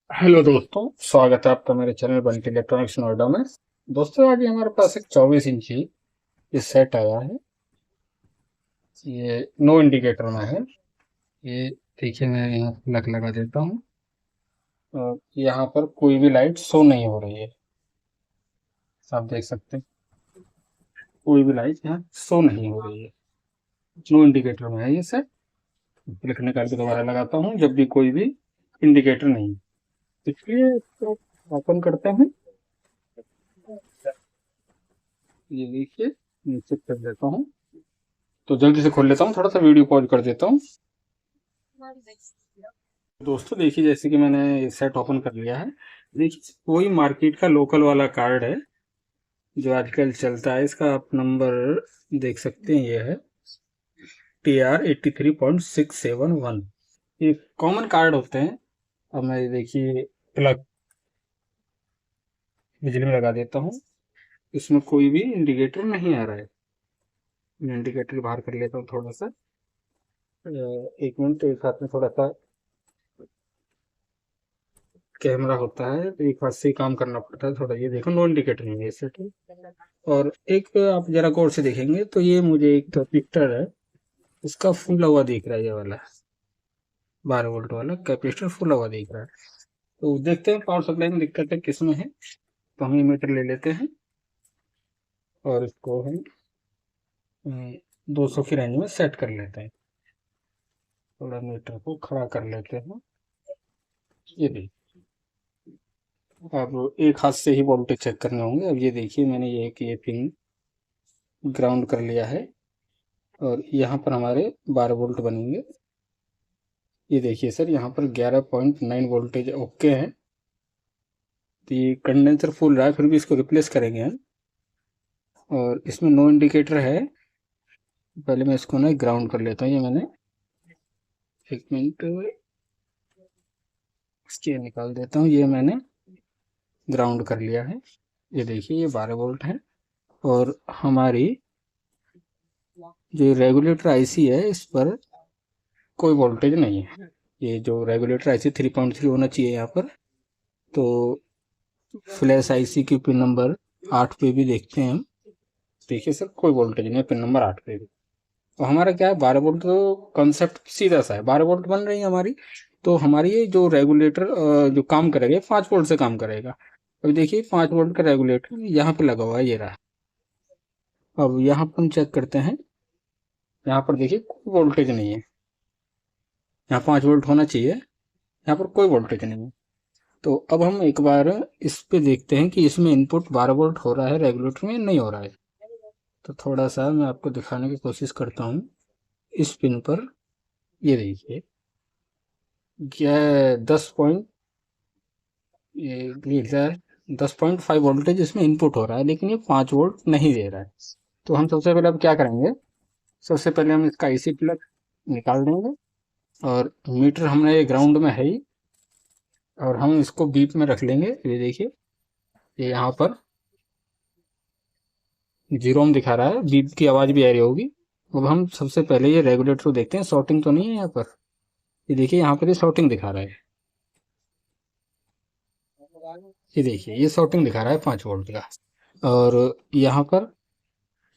Hello दोस्तों, स्वागत है आपका मेरे चैनल बंटी इलेक्ट्रॉनिक्स नोएडा में। दोस्तों, आज हमारे पास एक 24 इंची ये सेट आया है। ये नो इंडिकेटर में है। ये देखिए, मैं यहाँ प्लग लगा देता हूँ और यहाँ पर कोई भी लाइट शो नहीं हो रही है। आप देख सकते हैं, कोई भी लाइट यहाँ शो नहीं हो रही है। नो इंडिकेटर में है ये सेट। प्लग निकाल के दोबारा लगाता हूँ जब भी कोई भी इंडिकेटर नहीं है। इसलिए इसको ओपन करते हैं। ये देखिए, नीचे कर देता हूँ तो जल्दी से खोल लेता हूँ। थोड़ा सा वीडियो पॉज कर देता हूँ। दोस्तों देखिए, जैसे कि मैंने सेट ओपन कर लिया है। देखिए, कोई मार्केट का लोकल वाला कार्ड है जो आजकल चलता है। इसका आप नंबर देख सकते हैं, ये है TR83.671। ये कॉमन कार्ड होते हैं। अब मैं देखिए प्लग बिजली में लगा देता हूँ। इसमें कोई भी इंडिकेटर नहीं आ रहा है। मैं इंडिकेटर बाहर कर लेता हूँ थोड़ा सा। एक मिनट, एक हाथ में थोड़ा सा कैमरा होता है तो एक हाथ से ही काम करना पड़ता है थोड़ा। ये देखो, नो इंडिकेटर नहीं है सेट। और एक आप जरा गौर से देखेंगे तो ये मुझे एक कैपेसिटर है, इसका फुल हुआ दिख रहा है। ये वाला 12 वोल्ट वाला कैपेसिटर फुल हुआ दिख रहा है। तो देखते हैं पावर सप्लाई में दिक्कत है किस में है। तो हम मीटर ले लेते हैं और इसको हम 200 की रेंज में सेट कर लेते हैं। थोड़ा मीटर को खड़ा कर लेते हैं। ये देखिए, अब एक हाथ से ही वोल्टेज चेक करने होंगे। अब ये देखिए, मैंने ये पिन ग्राउंड कर लिया है और यहाँ पर हमारे 12 वोल्ट बनेंगे। ये देखिए सर, यहाँ पर 11.9 वोल्टेज ओके है। तो ये कंडेंसर फुल रहा है, फिर भी इसको रिप्लेस करेंगे हम। और इसमें नो इंडिकेटर है। पहले मैं इसको ना ग्राउंड कर लेता हूँ। ये मैंने एक मिनट इसके निकाल देता हूँ। ये मैंने ग्राउंड कर लिया है। ये देखिए, ये 12 वोल्ट है। और हमारी जो रेगुलेटर आईसी है, इस पर कोई वोल्टेज नहीं है। ये जो रेगुलेटर आईसी 3.3 होना चाहिए यहाँ पर। तो फ्लैश आईसी की पिन नंबर 8 पे भी देखते हैं हम। देखिए सर, कोई वोल्टेज नहीं है पिन नंबर 8 पे भी। तो हमारा क्या है, 12 वोल्ट तो कंसेप्ट सीधा सा है। 12 वोल्ट बन रही है हमारी। तो हमारी ये जो रेगुलेटर जो काम करेगा, 5 वोल्ट से काम करेगा। अब देखिए, 5 वोल्ट का रेगुलेटर यहाँ पे लगा हुआ है, ये रहा। अब यहाँ पर हम चेक करते हैं। यहाँ पर देखिए, कोई वोल्टेज नहीं है। यहाँ 5 वोल्ट होना चाहिए, यहाँ पर कोई वोल्टेज नहीं है। तो अब हम एक बार इस पे देखते हैं कि इसमें इनपुट 12 वोल्ट हो रहा है रेगुलेटर में, नहीं हो रहा है। तो थोड़ा सा मैं आपको दिखाने की कोशिश करता हूँ इस पिन पर। ये देखिए, यह 10.5 वोल्टेज इसमें इनपुट हो रहा है, लेकिन ये 5 वोल्ट नहीं दे रहा है। तो हम सबसे पहले अब क्या करेंगे, सबसे पहले हम इसका आईसी प्लग निकाल देंगे। और मीटर हमने ग्राउंड में है ही, और हम इसको बीप में रख लेंगे। ये देखिए, ये यहाँ पर जीरो में दिखा रहा है, बीप की आवाज भी आ रही होगी। अब हम सबसे पहले ये रेगुलेटर को देखते हैं, शॉर्टिंग तो नहीं है यहाँ पर। ये देखिए, यहाँ पर ये शॉर्टिंग दिखा रहा है। ये देखिए, ये शॉर्टिंग दिखा रहा है 5 वोल्ट का। और यहाँ पर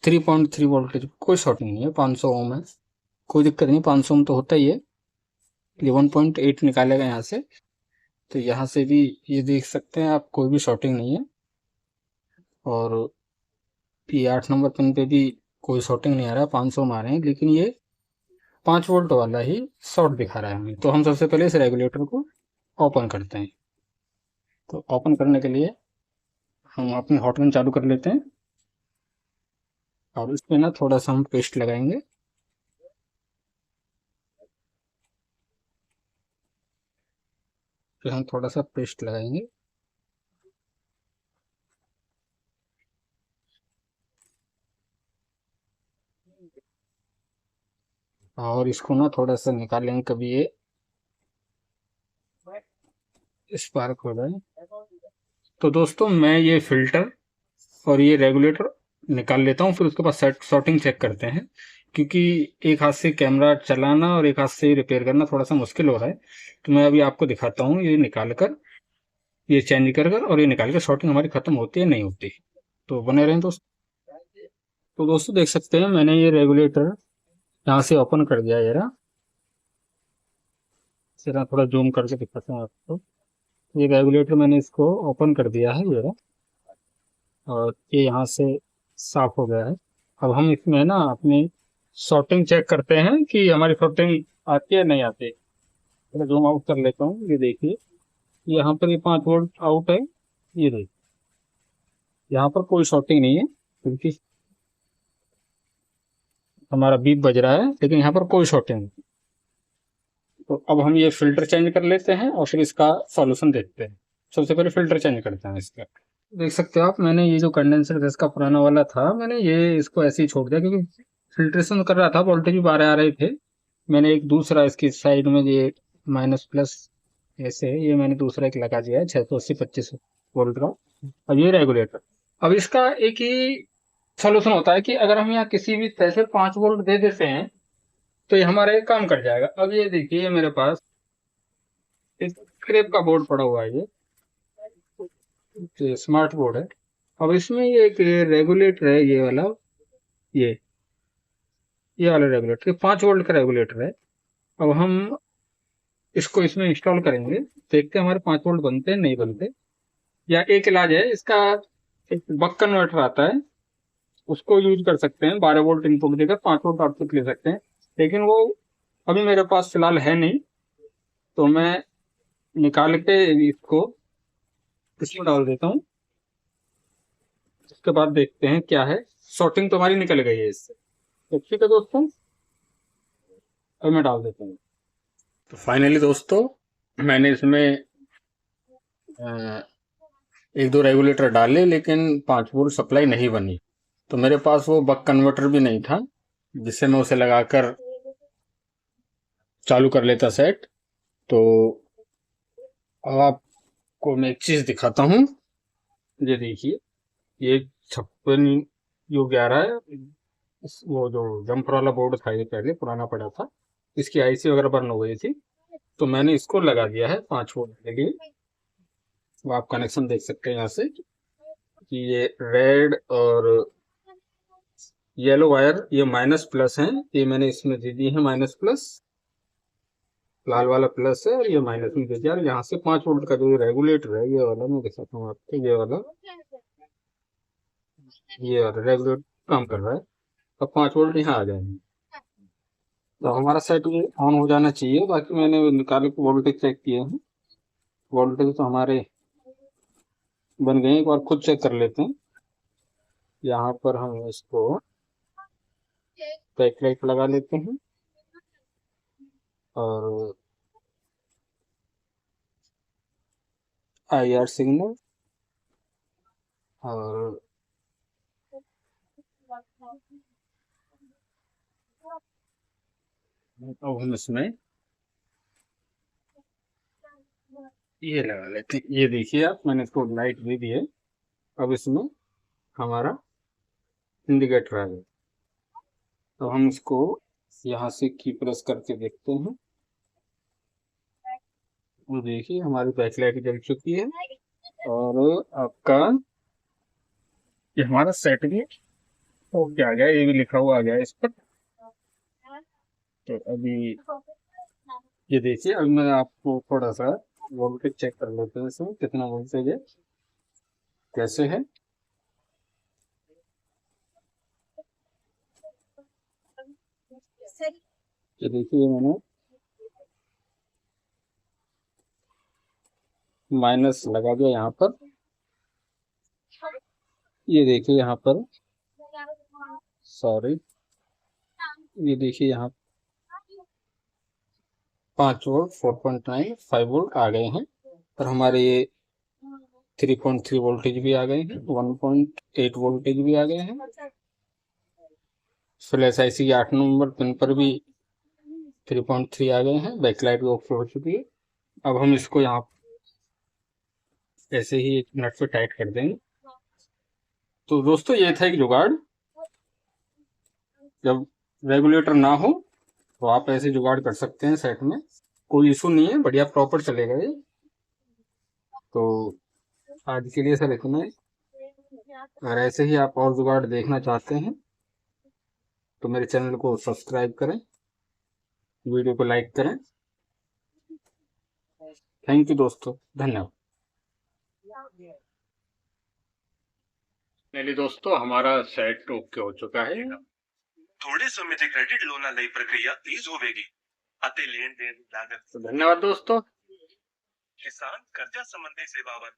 3.3 वोल्टेज, कोई शॉर्टिंग नहीं है। 500 ओम है, कोई दिक्कत नहीं। 500 ओम तो होता ही है। ये 1.8 निकालेगा यहाँ से। तो यहाँ से भी ये देख सकते हैं आप, कोई भी शॉर्टिंग नहीं है। और ये 8 नंबर पिन पे भी कोई शॉर्टिंग नहीं आ रहा है। 500 में आ रहे हैं, लेकिन ये 5 वोल्ट वाला ही शॉर्ट दिखा रहा है हमें। तो हम सबसे पहले इस रेगुलेटर को ओपन करते हैं। तो ओपन करने के लिए हम अपनी हॉट गन चालू कर लेते हैं और इस पे ना थोड़ा सा हम पेस्ट लगाएंगे। फिर हम थोड़ा सा पेस्ट लगाएंगे। और इसको ना थोड़ा सा निकालेंगे, कभी ये स्पार्क हो जाए। तो दोस्तों, मैं ये फिल्टर और ये रेगुलेटर निकाल लेता हूँ, फिर उसके बाद सेट शॉर्टिंग चेक करते हैं। क्योंकि एक हाथ से कैमरा चलाना और एक हाथ से रिपेयर करना थोड़ा सा मुश्किल हो रहा है। तो मैं अभी आपको दिखाता हूँ ये निकाल कर। ये चेंज कर कर और ये निकाल कर शॉर्टिंग हमारी खत्म होती है नहीं होती। तो बने रहें दोस्तों। तो दोस्तों देख सकते हैं मैंने ये रेगुलेटर यहाँ से ओपन कर दिया। जरा थोड़ा जूम करके दिखाता हूँ आपको। ये रेगुलेटर मैंने इसको ओपन कर दिया है जरा, और ये यहाँ से साफ हो गया है। अब हम इसमें ना अपनी शॉर्टिंग चेक करते हैं कि हमारी शॉर्टिंग आती है नहीं आती। थोड़ा जूम आउट कर लेता हूँ। ये देखिए यहाँ पर ये 5 वोल्ट आउट है। ये देखिए यहाँ पर कोई शॉर्टिंग नहीं है, क्योंकि हमारा बीप बज रहा है, लेकिन यहाँ पर कोई शॉर्टिंग नहीं। तो अब हम ये फिल्टर चेंज कर लेते हैं और फिर इसका सॉल्यूशन देखते हैं। सबसे पहले फिल्टर चेंज करते हैं इसका। देख सकते हो आप, मैंने ये जो कंडेंसर गैस का पुराना वाला था, मैंने ये इसको ऐसे ही छोड़ दिया, क्योंकि फिल्ट्रेशन कर रहा था, वोल्टेज भी बाहर आ रहे थे। मैंने एक दूसरा इसकी साइड में ये माइनस प्लस ऐसे है, ये मैंने दूसरा एक लगा दिया है 680 25 वोल्ट का। अब ये रेगुलेटर, अब इसका एक ही सोल्यूशन होता है कि अगर हम यहाँ किसी भी तरह से 5 वोल्ट दे देते हैं तो ये हमारा ये काम कर जाएगा। अब ये देखिए, ये मेरे पास एक क्रेप का बोर्ड पड़ा हुआ है, ये स्मार्ट बोर्ड है। अब इसमें ये एक रेगुलेटर है, ये वाला, ये ये वाला रेगुलेटर 5 वोल्ट का रेगुलेटर है। अब हम इसको इसमें इंस्टॉल करेंगे, देखते हैं हमारे 5 वोल्ट बनते हैं नहीं बनते। या एक इलाज है इसका, एक बक कन्वर्टर आता है, उसको यूज कर सकते हैं। 12 वोल्ट इनपुट देकर 5 वोल्ट आउटपुट ले सकते हैं, लेकिन वो अभी मेरे पास फिलहाल है नहीं। तो मैं निकाल के इसको इसमें डाल देता हूँ। उसके बाद देखते हैं क्या है। शॉर्टिंग तो हमारी निकल गई है इससे। तो ठीक है दोस्तों, अब मैं डाल देता हूँ। तो फाइनली दोस्तों, मैंने इसमें एक दो रेगुलेटर डाले, लेकिन 5 वोल्ट सप्लाई नहीं बनी। तो मेरे पास वो बक कन्वर्टर भी नहीं था जिससे मैं उसे लगाकर चालू कर लेता सेट। तो अब आपको मैं एक चीज दिखाता हूँ। ये देखिए, ये 56U11 है। वो जो जंपर वाला बोर्ड था, ये पहले पुराना पड़ा था, इसकी आईसी वगैरह बर्न हो गई थी। तो मैंने इसको लगा दिया है 5 वोल्ट के लिए। वो आप कनेक्शन देख सकते हैं यहाँ से कि ये रेड और येलो वायर ये माइनस प्लस है। ये मैंने इसमें दे दी है माइनस प्लस, लाल वाला प्लस है और ये माइनस में दे दिया। यहाँ से 5 वोल्ट का जो रेगुलेटर है, ये वाला मैं दिखाता हूँ आपको। ये वाला रेगुलेटर काम कर रहा है। अब 5 वोल्ट यहाँ आ जाएंगे तो हमारा सेट ये ऑन हो जाना चाहिए। बाकी मैंने निकाल के वोल्टेज चेक किए हैं, वोल्टेज तो हमारे बन गए। एक बार खुद चेक कर लेते हैं। यहाँ पर हम इसको बैकलाइट लगा लेते हैं और IR सिग्नल, और अब हम इसमें ये लगा लेते हैं। ये देखिए आप, मैंने इसको लाइट दे दी है। अब इसमें हमारा इंडिकेटर आ गया। तो हम इसको यहाँ से की प्रेस करके देखते हैं। वो देखिए हमारी बैकलाइट जल चुकी है और आपका ये हमारा सेट भी ओके आ गया, ये भी लिखा हुआ आ गया इस पर। तो अभी ये देखिए, अब मैं आपको थोड़ा सा वोल्टेज चेक कर लेते हैं, इसमें कितना वोल्टेज है, कैसे है। ये देखिए मैंने माइनस लगा दिया यहाँ पर। ये देखिए यहाँ पर, सॉरी, ये देखिए यहाँ 5 वोल्ट 4.9 5 वोल्ट आ गए हैं। और हमारे ये 3.3 वोल्टेज भी आ गए हैं, 1.8 वोल्टेज भी आ गए हैं। फ्लैश IC के 8 नंबर पिन पर भी 3.3 आ गए हैं। बैकलाइट भी ऑफ हो चुकी है। अब हम इसको यहाँ ऐसे ही एक नट पे टाइट कर देंगे। तो दोस्तों ये था एक जुगाड़। जब रेगुलेटर ना हो तो आप ऐसे जुगाड़ कर सकते हैं सेट में, कोई इशू नहीं है, बढ़िया प्रॉपर चलेगा ये। तो आज के लिए सर इतना ही। अगर ऐसे ही आप और जुगाड़ देखना चाहते हैं तो मेरे चैनल को सब्सक्राइब करें, वीडियो को लाइक करें। थैंक यू दोस्तों, धन्यवाद। नहीं दोस्तों, हमारा सेट ओके हो चुका है। थोड़े समय से क्रेडिट लोन लई प्रक्रिया तेज होवेगी ਅਤੇ लेन देन लागत। तो धन्यवाद दोस्तों। किसान कर्जा संबंधी सेवावन